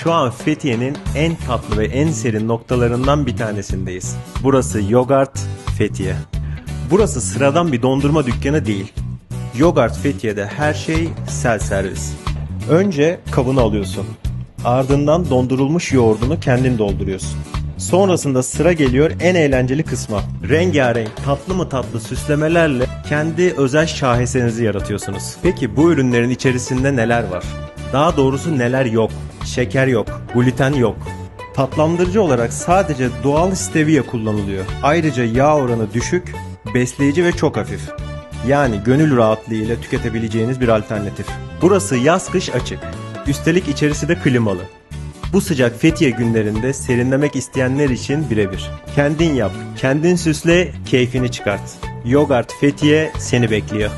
Şu an Fethiye'nin en tatlı ve en serin noktalarından bir tanesindeyiz. Burası Yogurt Fethiye. Burası sıradan bir dondurma dükkanı değil. Yogurt Fethiye'de her şey self servis. Önce kabını alıyorsun. Ardından dondurulmuş yoğurdunu kendin dolduruyorsun. Sonrasında sıra geliyor en eğlenceli kısma. Rengarenk tatlı mı tatlı süslemelerle kendi özel şahesenizi yaratıyorsunuz. Peki bu ürünlerin içerisinde neler var? Daha doğrusu neler yok? Şeker yok, gluten yok. Tatlandırıcı olarak sadece doğal stevia kullanılıyor. Ayrıca yağ oranı düşük, besleyici ve çok hafif. Yani gönül rahatlığı ile tüketebileceğiniz bir alternatif. Burası yaz kış açık. Üstelik içerisi de klimalı. Bu sıcak Fethiye günlerinde serinlemek isteyenler için birebir. Kendin yap, kendin süsle, keyfini çıkart. Yogurt Fethiye seni bekliyor.